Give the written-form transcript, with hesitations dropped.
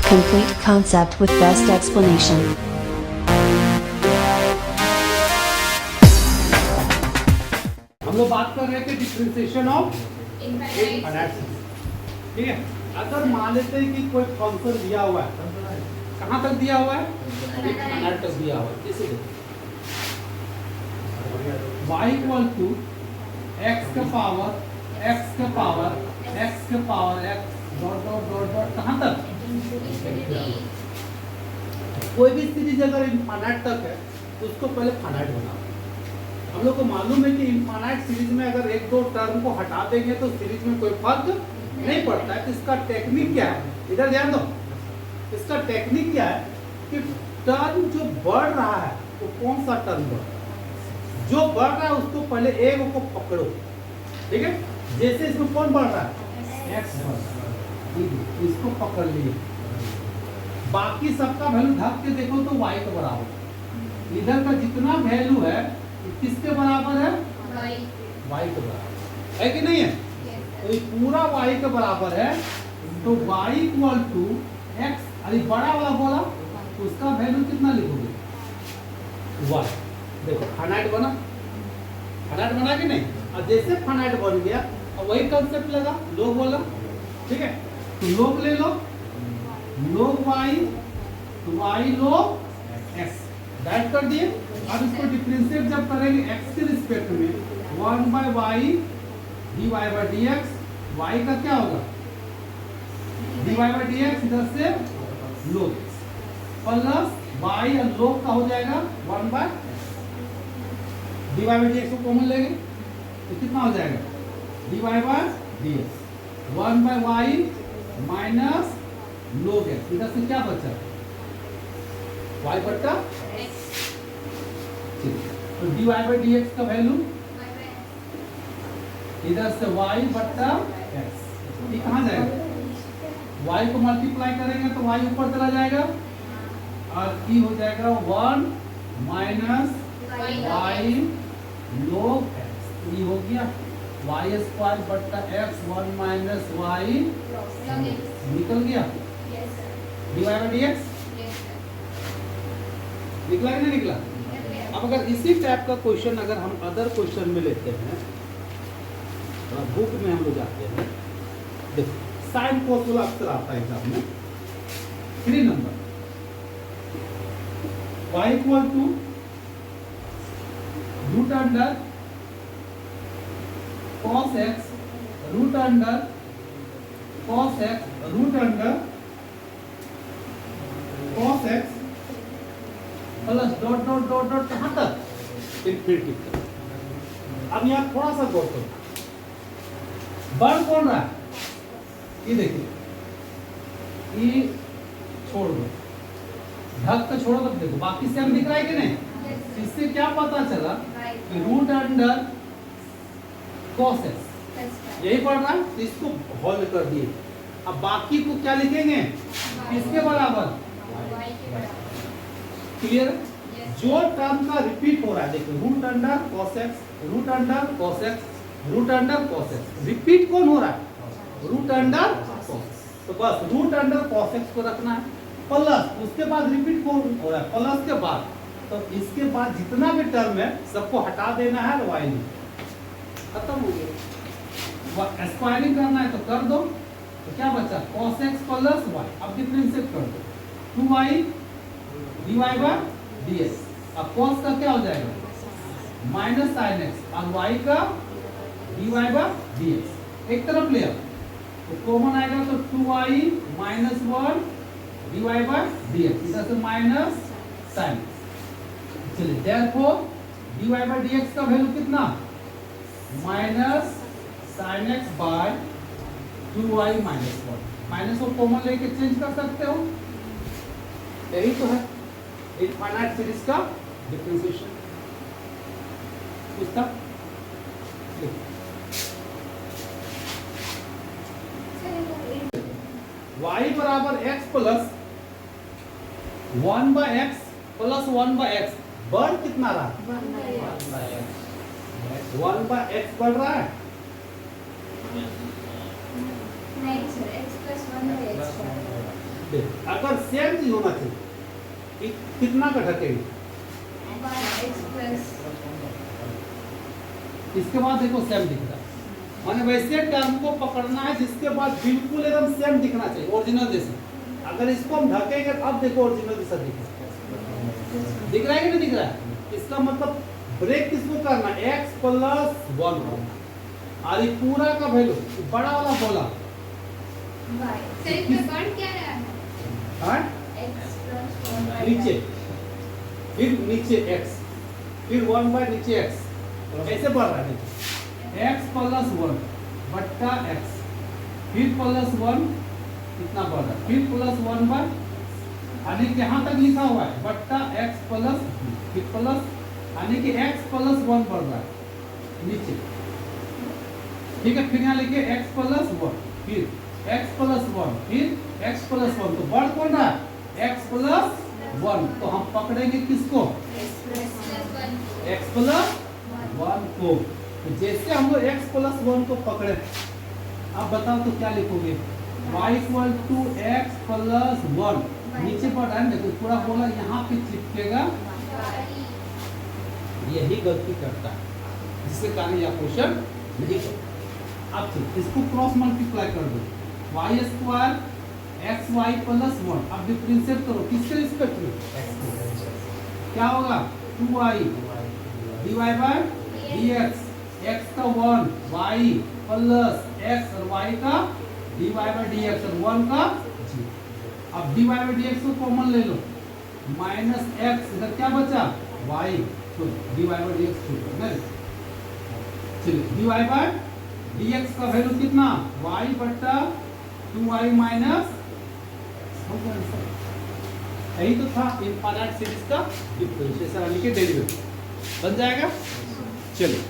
Complete concept with best explanation. हम लोग बात कर रहे हैं कि डिफरेंशिएशन ऑफ इनफाइनाइट सीरीज। ठीक है, अगर मान लेते हैं कि कोई फंक्शन दिया हुआ है, कहाँ तक दिया हुआ है? इनफाइनाइट तक दिया हुआ है। जैसे y इक्वल टू x का power x dot dot dot dot कहाँ तक? कोई भी सीरीज अगर इनफाइनाइट तक है तो उसको पहले फाइनाइट बनाओ। हम लोग को मालूम है कि इनफाइनाइट सीरीज में अगर एक दो टर्म को हटा देंगे तो सीरीज में कोई फर्क नहीं पड़ता है। तो इसका टेक्निक क्या है, इधर ध्यान दो। इसका टेक्निक क्या है कि टर्म जो बढ़ रहा है वो कौन सा टर्म बढ़ रहा है, जो बढ़ रहा है उसको पहले एक को पकड़ो। ठीक है, जैसे इसमें कौन बढ़ रहा है? एक्स बढ़ रहा है, इसको पकड़ लिए। बाकी सबका वैल्यू ढक के देखो तो y के बराबर। इधर का जितना वैल्यू है किसके बराबर है? y के बराबर है कि नहीं है? तो ये पूरा y के बराबर है। तो y इक्वल टू एक्स, अरे बड़ा वाला बोला तो उसका वैल्यू कितना लिखोगे? y। देखो फाइनाइट बना कि नहीं? और जैसे फाइनाइट बन गया और वही कंसेप्ट लगा, लोग बोला। ठीक है, तो लोग ले लो, लोग y तो y लोग x डाइट कर दिए। अब इसको डिफरेंशिएट जब करेंगे x के रिस्पेक्ट में 1/y dy/dx, y का क्या होगा? dy/dx इधर से log प्लस y और log का हो जाएगा 1/dy/dx को कॉमन लेंगे तो कितना हो जाएगा? dy/dx 1/y minus log x, इधर से क्या बचा? y बट्टा x। तो dy/dx का वैल्यू इधर से y बट्टा x, ये कहाँ जाएगा? y को मल्टीप्लाई करेंगे तो y ऊपर चला जाएगा और ये हो जाएगा 1 माइनस y log x, ये हो गया y स्क्वायर बट्टा x 1 माइनस y निकल गया dy/dx। निकला कि नहीं निकला? अब अगर इसी टाइप का क्वेश्चन अगर हम अदर क्वेश्चन में लेते हैं, बुक में हम लोग जाते हैं, देखो साइन कोस वाला अक्सर आता है एग्जाम में। 3 number y equal to root under cos x root under cos x root under cos x plus dot dot dot dot कहाँ तक? इनफिनिटी तक। अब यहाँ थोड़ा सा गौर करो, बढ़ कौन रहा है? ये देखिए, ये छोड़ दो, ढक के छोड़ो तब देखो बाकी से हम दिख रहा है कि नहीं? इससे क्या पता चला कि रूट अंडर cos x यही पढ़ रहा है, तो इसको होल्ड कर दिए। अब बाकी को क्या लिखेंगे? किसके बराबर? क्लियर? जो टर्म का रिपीट हो रहा है, देखो root under cos x root under cos x root under cos x, repeat कौन हो रहा है? Root under cos। तो bus route under cos x को रखना है, प्लस उसके बाद रिपीट कौन हो रहा है? प्लस के बाद, तो इसके बाद जितना भी टर्म है सबको हटा देना है, y खत्म हो गया। स्क्वायरिंग करना है तो कर दो, तो क्या बचा? cos x plus y। अब डिफरेंशिएट कर दो, 2y dy/dx। अब cos का क्या हो जाएगा? माइनस sin x और y का dy/dx। एक तरफ ले आओ तो कॉमन आएगा, तो 2y माइनस 1 dy/dx, इधर से माइनस sin x। चलिए देयरफॉर dy/dx का वैल्यू कितना? Minus sin x by 2y minus 1। Minus को कॉमन लेके चेंज कर सकते हो, यही तो है इनफाइनाइट सीरीज का डिफरेंशिएशन। पूछता y बराबर x plus 1/x plus 1/x, बढ़ कितना रहा? 1/x बढ़ रहा है। नहीं sir, x plus 1 by x देखो अगर सेम चीज होना चाहिए कितना का ढकेंगे, इसके बाद देखो सेम दिख रहा है, माने वैसे टर्म को पकड़ना है जिसके बाद बिल्कुल एकदम सेम दिखना चाहिए, ओरिजिनल जैसा। अगर इसको हम ढकेंगे अब देखो ओरिजिनल जैसा दिख रहा है कि नहीं दिख रहा है? इसका मतलब ब्रेक किसको करना, x प्लस 1 होना, और ये पूरा का वैल्यू बड़ा वाला बोला नीचे, फिर नीचे x, फिर 1 बाय नीचे x, कैसे बढ़ रहा है x प्लस 1 बट्टा x, फिर प्लस 1 कितना बढ़ रहा है, फिर प्लस 1 बाय, यानी कि यहाँ तक लिखा हुआ है बट्टा x प्लस, फिर प्लस, यानी कि x प्लस 1 बढ़ रहा है नीचे, ठीक है। फिर यहाँ लिखे x प्लस 1, फिर x प्लस 1, फिर x प्लस 1, तो बढ़ कौन रहा है x प्लस 1, तो हम पकड़ेंगे किसको, x प्लस 1 को। तो जैसे हम लोग x प्लस 1 को पकड़े, अब बताओ तो क्या लिखोगे, y equal to x plus 1, नीचे बढ़ रहा है ना, तो पूरा बोला यहाँ पे चिपकेगा, यही गलती करता है, जिसके कारण यह क्वेश्चन नहीं करता। अब ठीक इसको क्रॉस मल्टीप्लाई कर दो, Y square X Y plus 1, अब डिफरेंशिएट करो किसके रिस्पेक्ट में, क्या होगा 2y dy bye dx, x का 1 y प्लस x और y का dy बाय dx और 1 का g। अब dy बाय dx को कॉमन ले लो, माइनस x, इधर क्या बचा y, तो dy बाय dx छूट गया। चलिए dy बाय dx का वैल्यू कितना, y बट्टा 2y माइनस, यही तो था इनफाइनाइट सीरीज का डिफरेंशिएशन यानी कि डेरिवेटिव बन जाएगा। चलिए